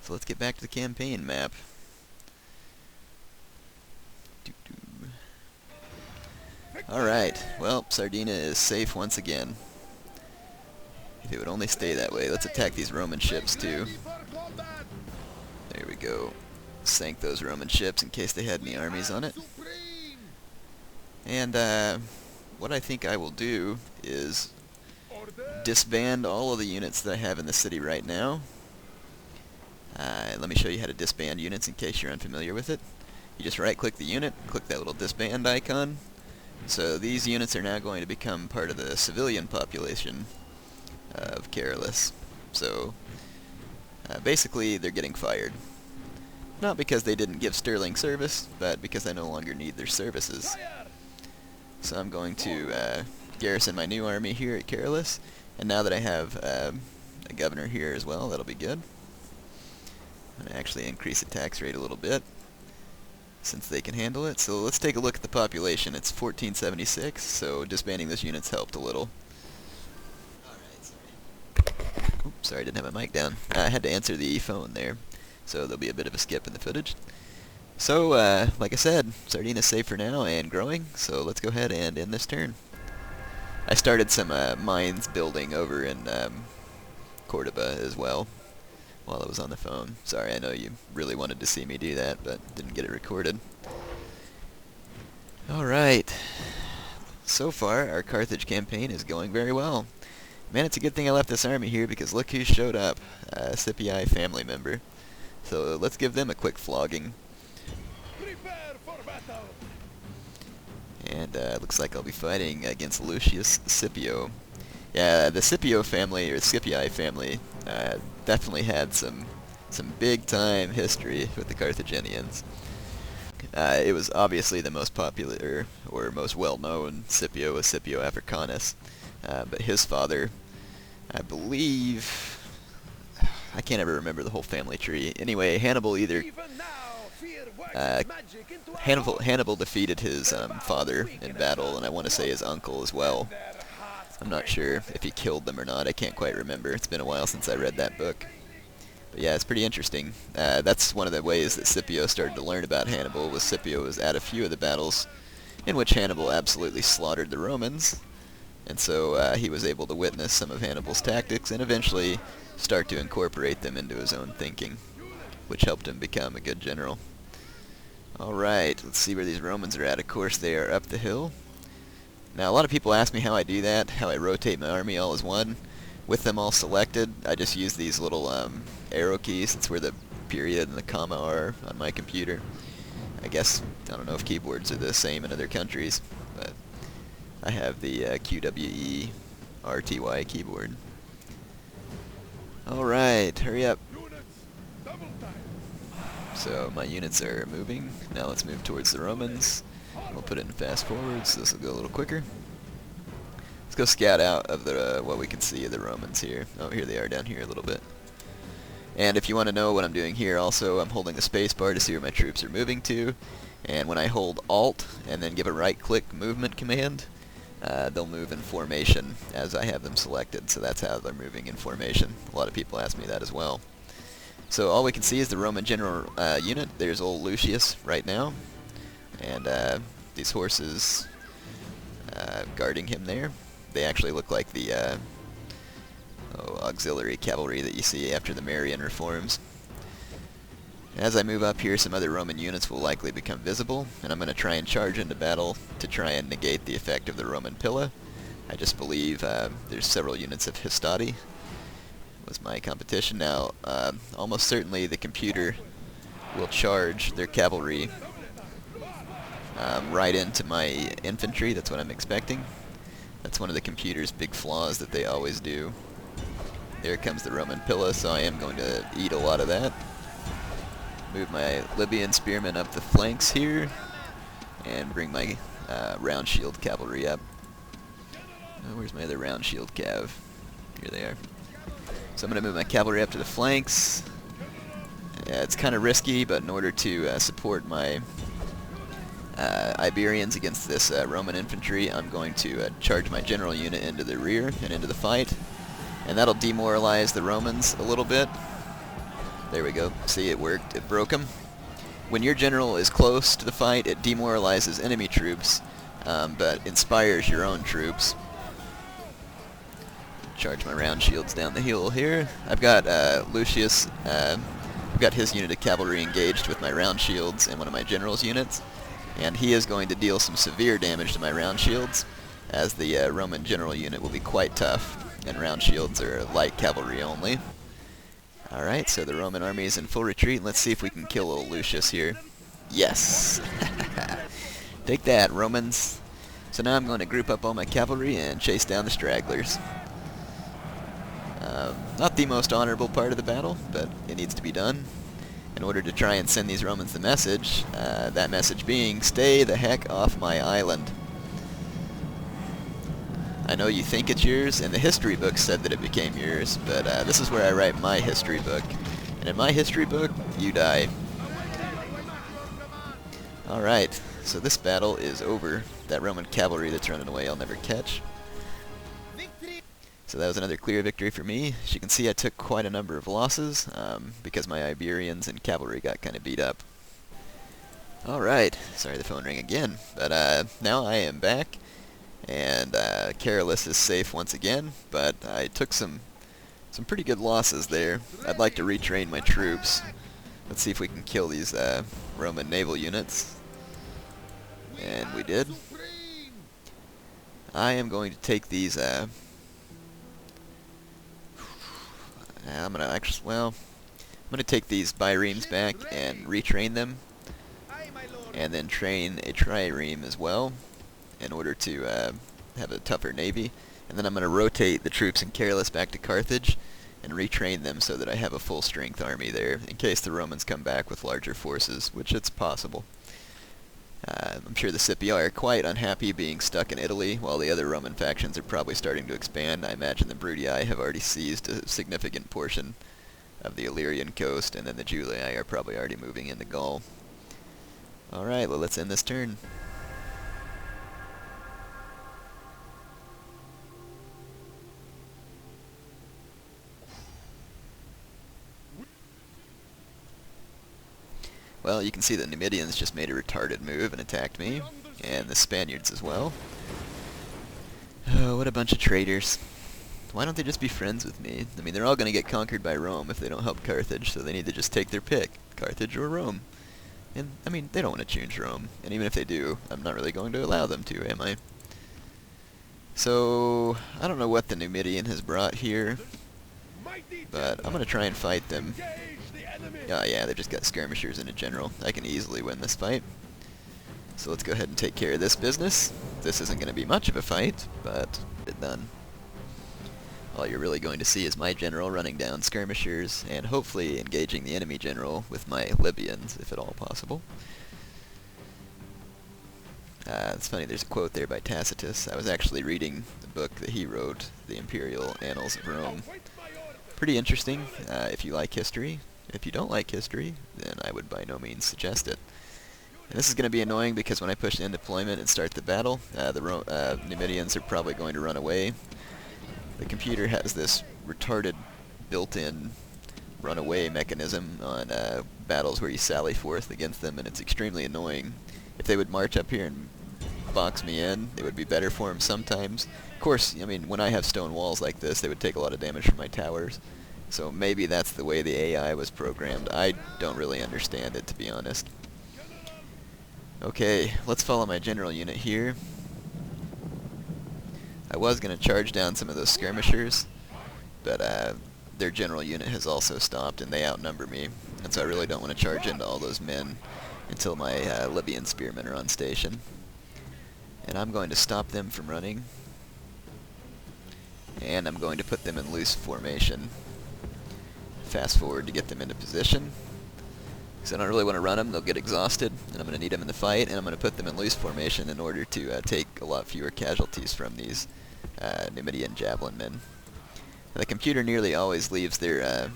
So let's get back to the campaign map. Alright, well, Sardinia is safe once again. If it would only stay that way. Let's attack these Roman ships too. There we go. Sank those Roman ships in case they had any armies on it. And what I think I will do is disband all of the units that I have in the city right now. Let me show you how to disband units in case you're unfamiliar with it. You just right-click the unit, click that little disband icon. So these units are now going to become part of the civilian population of Carolus. So basically they're getting fired. Not because they didn't give sterling service, but because I no longer need their services. So I'm going to garrison my new army here at Carolus, and now that I have a governor here as well, that'll be good. I'm going to actually increase the tax rate a little bit, since they can handle it. So let's take a look at the population. It's 1476, so disbanding those units helped a little. Oops, sorry, I didn't have my mic down. I had to answer the phone there, so there'll be a bit of a skip in the footage. So, like I said, Sardinia's safe for now and growing, so let's go ahead and end this turn. I started some mines building over in Cordoba as well while I was on the phone. Sorry, I know you really wanted to see me do that, but didn't get it recorded. Alright. So far, our Carthage campaign is going very well. Man, it's a good thing I left this army here, because look who showed up. A Scipii family member. So let's give them a quick flogging. And looks like I'll be fighting against Lucius Scipio. Yeah, the Scipio family, or Scipii family, definitely had some big time history with the Carthaginians. It was obviously the most popular, or most well-known Scipio was Scipio Africanus. But his father, I believe, I can't ever remember the whole family tree. Anyway, Hannibal Hannibal defeated his father in battle, and I want to say his uncle as well. I'm not sure if he killed them or not. I can't quite remember. It's been a while since I read that book. But yeah, it's pretty interesting. That's one of the ways that Scipio started to learn about Hannibal, was Scipio was at a few of the battles in which Hannibal absolutely slaughtered the Romans. And so he was able to witness some of Hannibal's tactics and eventually start to incorporate them into his own thinking, which helped him become a good general. Alright, let's see where these Romans are at. Of course, they are up the hill. Now, a lot of people ask me how I do that, how I rotate my army all as one. With them all selected, I just use these little arrow keys. That's where the period and the comma are on my computer. I guess, I don't know if keyboards are the same in other countries, but I have the QWE RTY keyboard. Alright, hurry up. So my units are moving. Now let's move towards the Romans. We'll put it in fast forward, so this will go a little quicker. Let's go scout out of the what we can see of the Romans here. Oh, here they are down here a little bit. And if you want to know what I'm doing here, also I'm holding the space bar to see where my troops are moving to. And when I hold Alt and then give a right-click movement command, they'll move in formation as I have them selected. So that's how they're moving in formation. A lot of people ask me that as well. So all we can see is the Roman general unit. There's old Lucius right now. And these horses guarding him there. They actually look like the auxiliary cavalry that you see after the Marian reforms. As I move up here, some other Roman units will likely become visible, and I'm going to try and charge into battle to try and negate the effect of the Roman Pilla. I just believe there's several units of Hastati was my competition. Now, almost certainly the computer will charge their cavalry right into my infantry. That's what I'm expecting. That's one of the computer's big flaws that they always do. There comes the Roman Pilla, so I am going to eat a lot of that. Move my Libyan spearmen up the flanks here, and bring my round shield cavalry up. Oh, where's my other round shield cav? Here they are. So I'm going to move my cavalry up to the flanks. Yeah, it's kind of risky, but in order to support my Iberians against this Roman infantry, I'm going to charge my general unit into the rear and into the fight. And that'll demoralize the Romans a little bit. There we go. See, it worked. It broke him. When your general is close to the fight, it demoralizes enemy troops, but inspires your own troops. Charge my round shields down the hill here. I've got Lucius, I've got his unit of cavalry engaged with my round shields and one of my general's units, and he is going to deal some severe damage to my round shields, as the Roman general unit will be quite tough, and round shields are light cavalry only. Alright, so the Roman army is in full retreat. Let's see if we can kill little Lucius here. Yes! Take that, Romans. So now I'm going to group up all my cavalry and chase down the stragglers. Not the most honorable part of the battle, but it needs to be done in order to try and send these Romans the message. That message being, stay the heck off my island. I know you think it's yours, and the history book said that it became yours, but this is where I write my history book. And in my history book, you die. Alright, so this battle is over. That Roman cavalry that's running away I'll never catch. So that was another clear victory for me. As you can see, I took quite a number of losses, because my Iberians and cavalry got kind of beat up. Alright, sorry the phone rang again, but now I am back. And Carolus is safe once again, but I took some pretty good losses there. I'd like to retrain my troops. Let's see if we can kill these Roman naval units. And we did. I am going to take these. I'm gonna take these biremes back and retrain them, and then train a trireme as well, in order to have a tougher navy. And then I'm going to rotate the troops in Carolus back to Carthage and retrain them so that I have a full strength army there in case the Romans come back with larger forces, which it's possible. I'm sure the Scipii are quite unhappy being stuck in Italy while the other Roman factions are probably starting to expand. I imagine the Brutii have already seized a significant portion of the Illyrian coast, and then the Julii are probably already moving into Gaul. Alright, well, let's end this turn. Well, you can see the Numidians just made a retarded move and attacked me, and the Spaniards as well. Oh, what a bunch of traitors. Why don't they just be friends with me? I mean, they're all going to get conquered by Rome if they don't help Carthage, so they need to just take their pick, Carthage or Rome. And, I mean, they don't want to change Rome, and even if they do, I'm not really going to allow them to, am I? So, I don't know what the Numidian has brought here, but I'm going to try and fight them. Oh yeah, they've just got skirmishers and a general. I can easily win this fight. So let's go ahead and take care of this business. This isn't going to be much of a fight, but it's done. All you're really going to see is my general running down skirmishers, and hopefully engaging the enemy general with my Libyans, if at all possible. It's funny, there's a quote there by Tacitus. I was actually reading the book that he wrote, The Imperial Annals of Rome. Pretty interesting, if you like history. If you don't like history, then I would by no means suggest it. And this is going to be annoying because when I push end deployment and start the battle, the Numidians are probably going to run away. The computer has this retarded built-in runaway mechanism on battles where you sally forth against them, and it's extremely annoying. If they would march up here and box me in, it would be better for them sometimes. Of course, I mean, when I have stone walls like this, they would take a lot of damage from my towers. So maybe that's the way the AI was programmed. I don't really understand it, to be honest. Okay, let's follow my general unit here. I was going to charge down some of those skirmishers, but their general unit has also stopped, and they outnumber me. And so I really don't want to charge into all those men until my Libyan spearmen are on station. And I'm going to stop them from running. And I'm going to put them in loose formation. Fast forward to get them into position, because I don't really want to run them. They'll get exhausted, and I'm going to need them in the fight, and I'm going to put them in loose formation in order to take a lot fewer casualties from these Numidian javelin men. Now, the computer nearly always leaves their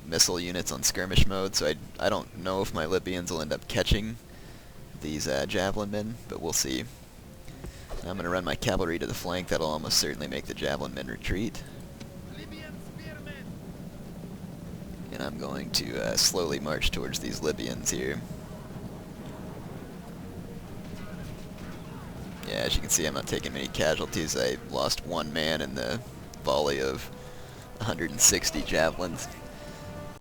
missile units on skirmish mode, so I don't know if my Libyans will end up catching these javelin men, but we'll see. Now I'm going to run my cavalry to the flank. That'll almost certainly make the javelin men retreat. I'm going to slowly march towards these Libyans here. Yeah, as you can see, I'm not taking many casualties. I lost one man in the volley of 160 javelins.